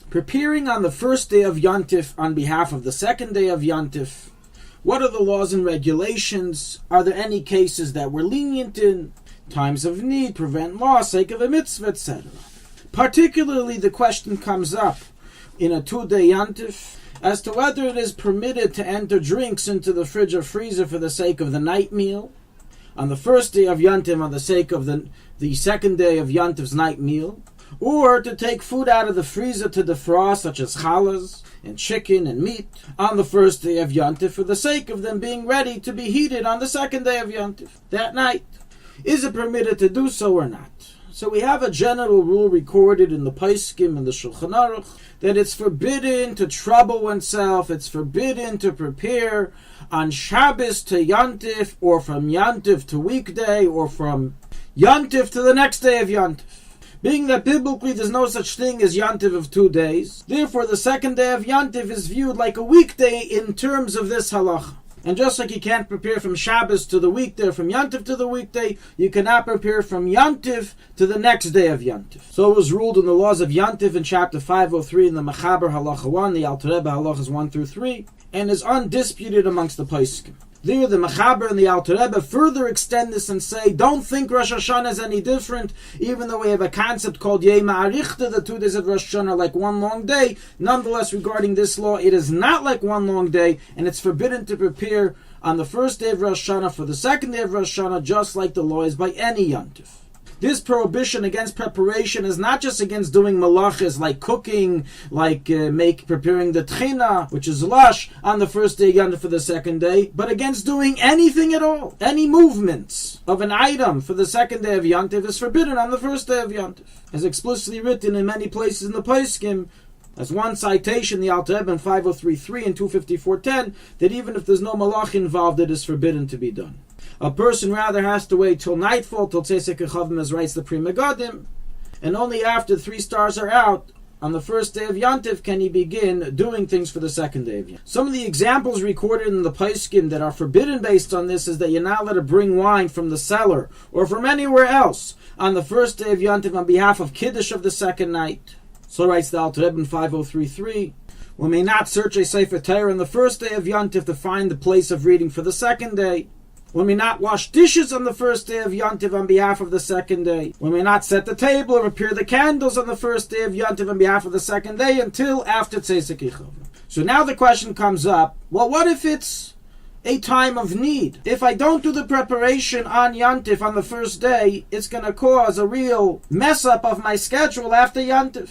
Preparing on the first day of Yom Tov on behalf of the second day of Yom Tov. What are the laws and regulations? Are there any cases that we're lenient in? Times of need, prevent loss, sake of a mitzvah, etc. Particularly, the question comes up in a 2-day Yom Tov as to whether it is permitted to enter drinks into the fridge or freezer for the sake of the night meal. On the first day of Yom Tov, on the sake of the second day of Yom Tov's night meal. Or to take food out of the freezer to defrost, such as challahs and chicken and meat, on the first day of Yom Tov for the sake of them being ready to be heated on the second day of Yom Tov, that night. Is it permitted to do so or not? So we have a general rule recorded in the Poskim and the Shulchanaruch that it's forbidden to trouble oneself, it's forbidden to prepare on Shabbos to Yom Tov, or from Yom Tov to weekday, or from Yom Tov to the next day of Yom Tov. Being that biblically there's no such thing as Yom Tov of 2 days, therefore the second day of Yom Tov is viewed like a weekday in terms of this halacha. And just like you can't prepare from Shabbos to the weekday, or from Yom Tov to the weekday, you cannot prepare from Yom Tov to the next day of Yom Tov. So it was ruled in the laws of Yom Tov in chapter 503 in the Mechaber halacha 1, the Alter Rebbe halachas 1 through 3, and is undisputed amongst the Poskim. There, the Mechaber and the Alter Rebbe further extend this and say, don't think Rosh Hashanah is any different, even though we have a concept called Yom Ha'arichta, the 2 days of Rosh Hashanah are like one long day. Nonetheless, regarding this law, it is not like one long day, and it's forbidden to prepare on the first day of Rosh Hashanah for the second day of Rosh Hashanah, just like the law is by any Yom Tov. This prohibition against preparation is not just against doing malachas like cooking, like preparing the tchina, which is lush, on the first day Yom Tov for the second day, but against doing anything at all. Any movements of an item for the second day of Yom Tov is forbidden on the first day of Yom Tov, as explicitly written in many places in the Poskim. As one citation, the Alter Rebbe in 503.3 and 254.10, that even if there's no malach involved, it is forbidden to be done. A person rather has to wait till nightfall, till Tzesek Echavim, as writes the Pri Megadim, and only after 3 stars are out, on the first day of Yom Tov, can he begin doing things for the second day of Yom Tov. Some of the examples recorded in the Poskim that are forbidden based on this is that you're not allowed to bring wine from the cellar or from anywhere else on the first day of Yom Tov on behalf of Kiddush of the second night. So writes the Alter Rebbe in 503.3. One may not search a Sefer Torah on the first day of Yom Tov to find the place of reading for the second day. One may not wash dishes on the first day of Yom Tov on behalf of the second day. One may not set the table or prepare the candles on the first day of Yom Tov on behalf of the second day until after Tzesek Echavim. So now the question comes up, well, what if it's a time of need? If I don't do the preparation on Yom Tov on the first day, it's going to cause a real mess up of my schedule after Yom Tov.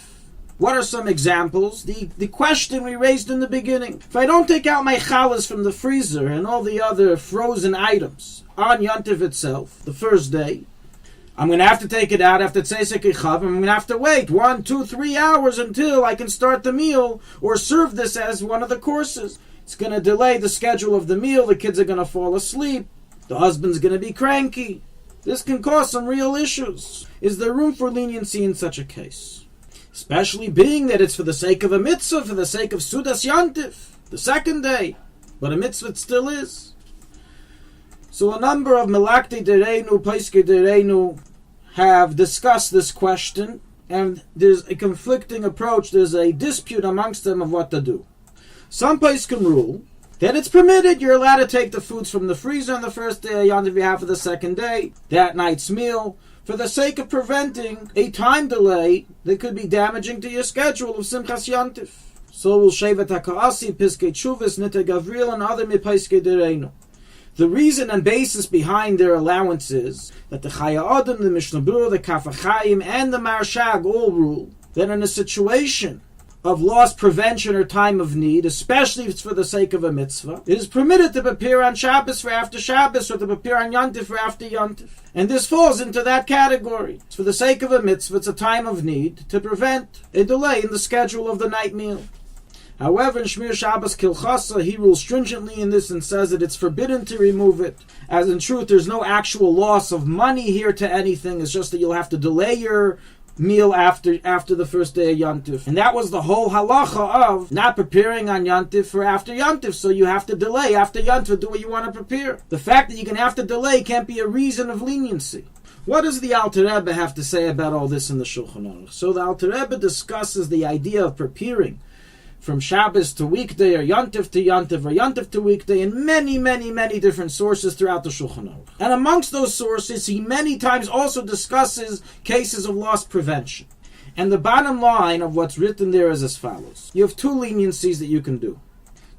What are some examples? The question we raised in the beginning. If I don't take out my challahs from the freezer and all the other frozen items on Yom Tov itself, the first day, I'm going to have to take it out after Tzesek Echavim. I'm going to have to wait 1, 2, 3 hours until I can start the meal or serve this as one of the courses. It's going to delay the schedule of the meal. The kids are going to fall asleep. The husband's going to be cranky. This can cause some real issues. Is there room for leniency in such a case? Especially being that it's for the sake of a mitzvah, for the sake of Sudas Yom Tov, the second day. But a mitzvah it still is. So a number of Melakti Dereinu, Paiske Dereinu have discussed this question, and there's a conflicting approach, there's a dispute amongst them of what to do. Some Paiskim rule that it's permitted, you're allowed to take the foods from the freezer on the first day of Yom Tov on behalf of the second day, that night's meal, for the sake of preventing a time delay that could be damaging to your schedule of Simchas Yom Tov. So will Shevet HaKa'asi, Piskei Tshuvas, Nita Gavril, and other Mipaiskei Dereinu. The reason and basis behind their allowance is that the Chaya Adam, the Mishnah Berurah, the Kaf HaChaim, and the Marshag all rule that in a situation of loss prevention or time of need, especially if it's for the sake of a mitzvah, it is permitted to prepare on Shabbos for after Shabbos or to prepare on Yom Tov for after Yom Tov. And this falls into that category. It's for the sake of a mitzvah, it's a time of need to prevent a delay in the schedule of the night meal. However, in Shmir Shabbos Kilchasa, he rules stringently in this and says that it's forbidden to remove it. As in truth, there's no actual loss of money here to anything. It's just that you'll have to delay your meal after the first day of Yom Tov. And that was the whole halacha of not preparing on Yom Tov for after Yom Tov. So you have to delay after Yom Tov, do what you want to prepare. The fact that you can have to delay can't be a reason of leniency. What does the Alter Rebbe have to say about all this in the Shulchan Aruch? So the Alter Rebbe discusses the idea of preparing from Shabbos to weekday, or Yontif to Yontif, or Yontif to weekday, in many, many, many different sources throughout the Shulchan Aruch. And amongst those sources, he many times also discusses cases of loss prevention. And the bottom line of what's written there is as follows. You have two leniencies that you can do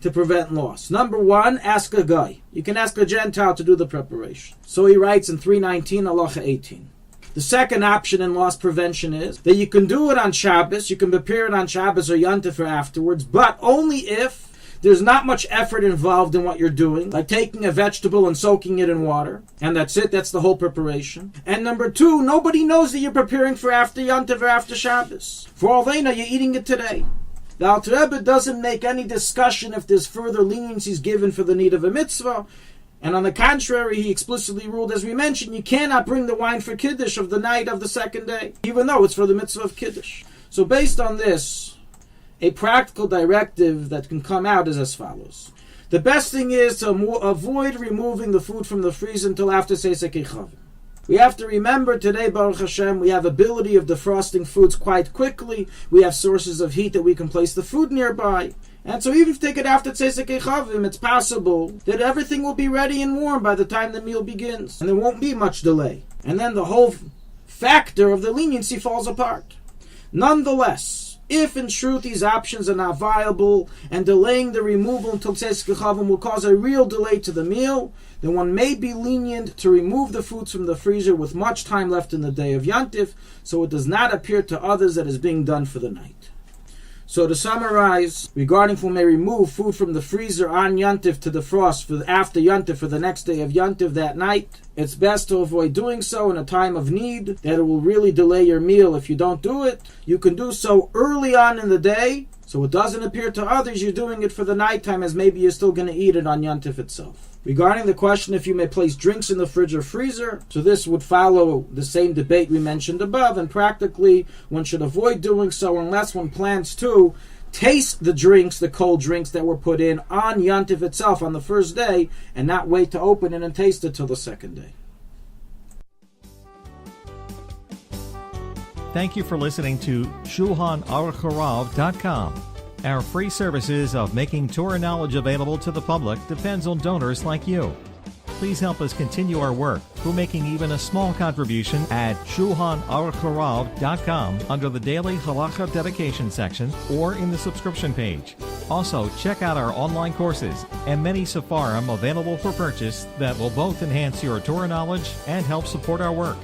to prevent loss. Number one, ask a guy. You can ask a Gentile to do the preparation. So he writes in 319, halacha 18. The second option in loss prevention is that you can do it on Shabbos, you can prepare it on Shabbos or Yontif or afterwards, but only if there's not much effort involved in what you're doing, like taking a vegetable and soaking it in water, and that's it, that's the whole preparation. And number two, nobody knows that you're preparing for after Yontif or after Shabbos. For all they know, you're eating it today. The Alter Rebbe doesn't make any discussion if there's further leniencies given for the need of a mitzvah. And on the contrary, he explicitly ruled, as we mentioned, you cannot bring the wine for Kiddush of the night of the second day, even though it's for the mitzvah of Kiddush. So based on this, a practical directive that can come out is as follows. The best thing is to avoid removing the food from the freezer until after Seisek Chavim. We have to remember today, Baruch Hashem, we have ability of defrosting foods quite quickly. We have sources of heat that we can place the food nearby. And so even if you take it after Tzesek Chavim, it's possible that everything will be ready and warm by the time the meal begins. And there won't be much delay. And then the whole factor of the leniency falls apart. Nonetheless, if in truth these options are not viable and delaying the removal until Tzesek Chavim will cause a real delay to the meal, then one may be lenient to remove the foods from the freezer with much time left in the day of Yontif, so it does not appear to others that is being done for the night. So to summarize, regarding if one may remove food from the freezer on Yontif to defrost for after Yontif for the next day of Yontif that night, it's best to avoid doing so in a time of need, that it will really delay your meal if you don't do it. You can do so early on in the day, so it doesn't appear to others you're doing it for the nighttime, as maybe you're still going to eat it on Yontif itself. Regarding the question if you may place drinks in the fridge or freezer, so this would follow the same debate we mentioned above, and practically one should avoid doing so unless one plans to taste the drinks, the cold drinks that were put in on Yontif itself on the first day, and not wait to open it and taste it till the second day. Thank you for listening to Shulchanaruchharav.com. Our free services of making Torah knowledge available to the public depends on donors like you. Please help us continue our work through making even a small contribution at Shulchanaruchharav.com under the Daily Halacha Dedication section or in the subscription page. Also, check out our online courses and many sefarim available for purchase that will both enhance your Torah knowledge and help support our work.